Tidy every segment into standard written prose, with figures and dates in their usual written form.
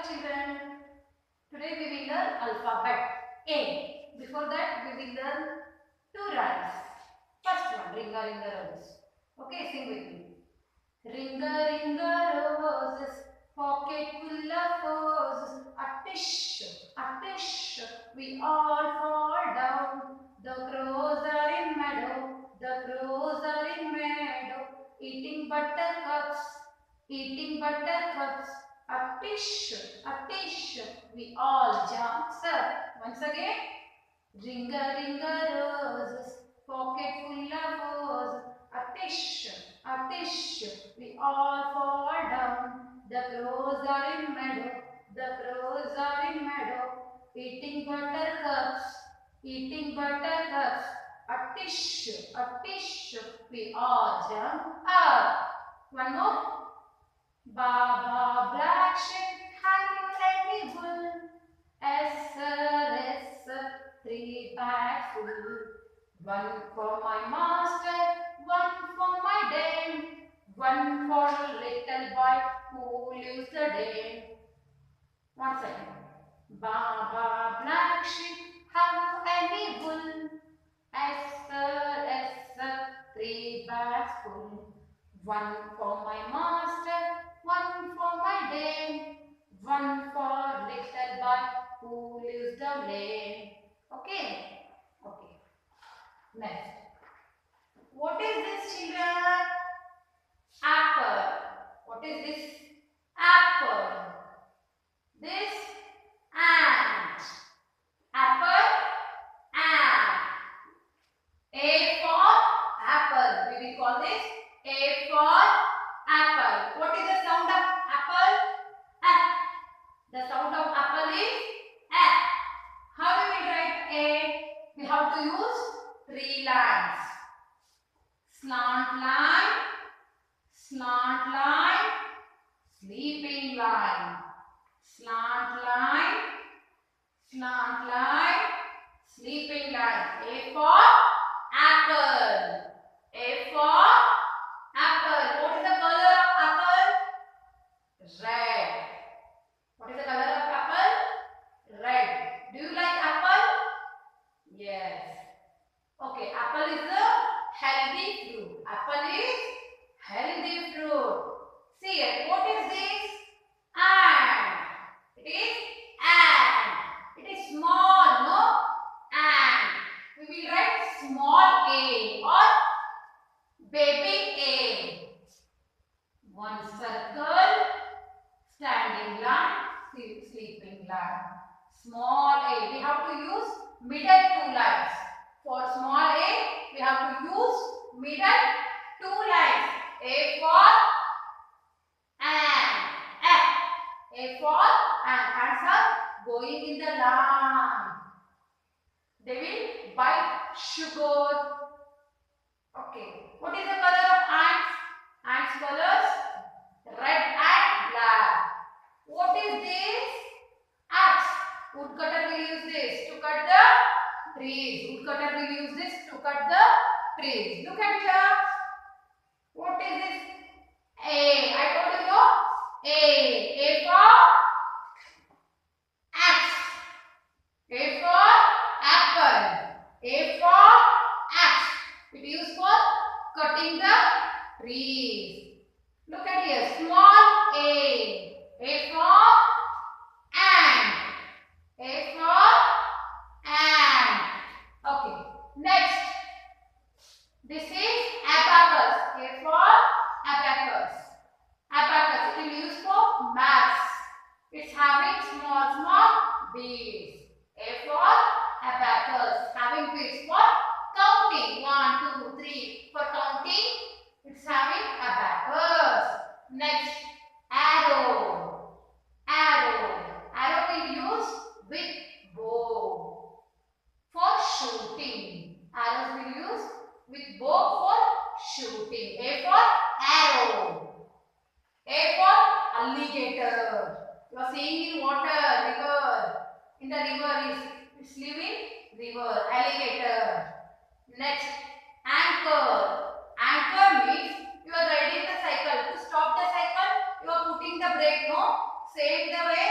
children. Today we will learn alphabet A. Before that we will learn two rhymes. First one, ringa ringa roses. Okay, sing with me. Ringa ringa roses, pocket full of roses. A tish, we all fall down. The crows are in meadow, the crows are in meadow, eating buttercups, eating buttercups. A tish, we all jump up. Once again, ringa ringa roses, pocket full of roses. A tish, we all fall down. The crows are in meadow, the crows are in meadow, eating buttercups, eating buttercups. A tish, we all jump up. One more. Baba black sheep, have you any wool? S, three bags full. One for my master, one for my dame, one for little boy who lives the day. 1 second. Baba black sheep, have any wool? S, three bags full. One for my master, one for my dame, one for little boy who lives the lane. Okay? Okay. Next. What is this, children? Apple. What is this? Apple. This ant. Apple, ant. A for apple. We will call this A for apple. What is the sound of apple? A. The sound of apple is A. How we will write A? We have to use three lines. Slant line, sleeping line. Slant line, sleeping line. A for apple. A for apple. What is the color of apple? Red. What is the color of apple? Red. Do you like apple? Yes. Okay, apple is a healthy fruit. Apple is healthy fruit. See here, what is this? Ant. It is ant. It is small, no? Ant. We will write small a or baby a. One circle, standing line, sleeping line. Small a. We have to use middle two lines. For small a, we have to use middle two lines. A for ant. A for ant. Ants are going in the line. They will bite sugar. Okay. What is the color of ants? Ants colors red and black. What is this? Axe. Woodcutter will use this to cut the trees. Woodcutter will use this to cut the trees. Look at here. What is this? A. I told you no. A. A for axe. A for apple. A for axe. It is used for cutting the trees. Look at here. Small a. A for ant. A for ant. Okay. Next. This is abacus. A for abacus. Abacus. It is used for maths. It's having small beads. A for abacus. Having beads for counting. 1, 2, 3. For counting, it's having abacus. Next, arrow. Arrow. Arrow will use with bow. For shooting. Arrows will use with bow for shooting. A for arrow. A for alligator. You are seeing in water, river. In the river is living river, alligator. Next, anchor. Anchor means you are riding the cycle. To stop the cycle, you are putting the brake, no? Same the way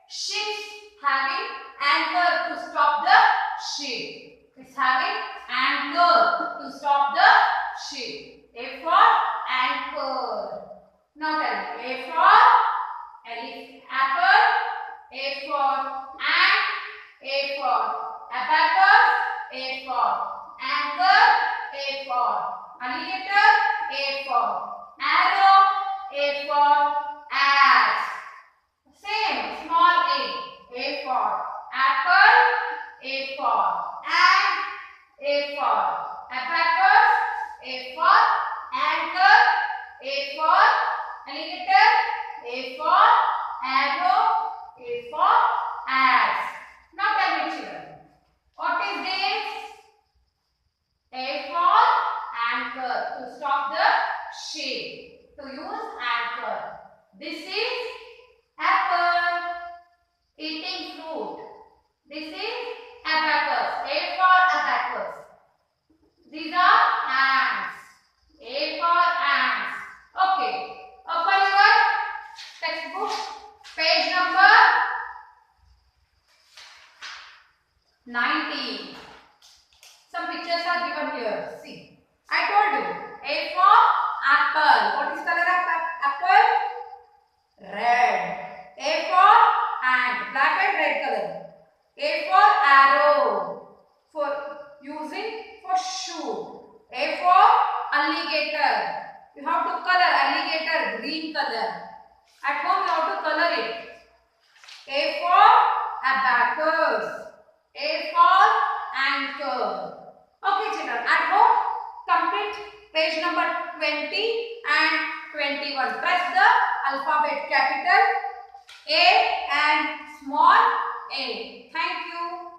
Ships having anchor to stop the ship. It's having anchor to stop the ship. A for anchor. Now tell me. A for apple. A for ant. A for abacus. A for anchor. A for alligator. A for arrow. A for ass. Same, small a. A for apple. A for ant. A for abacus. A for anchor. A for alligator. A for arrow. A for ass. Now tell me children, what is this? A for anchor, to stop the ship, to use anchor. This is apple, eating fruit. This is abacus, A for abacus. These are ants, A for ants. Okay, open your textbook, page number 19. Some pictures are given here. See, I told you, A for apple. What is color of apple? Red. A for ant, black and red color. A for arrow, for using for shoe. A for alligator. You have to color alligator green color. At home you have to color it. A for abacus. A for anchor. Okay children, at home complete page number 20 and 21. Press the alphabet capital A and small a. Thank you.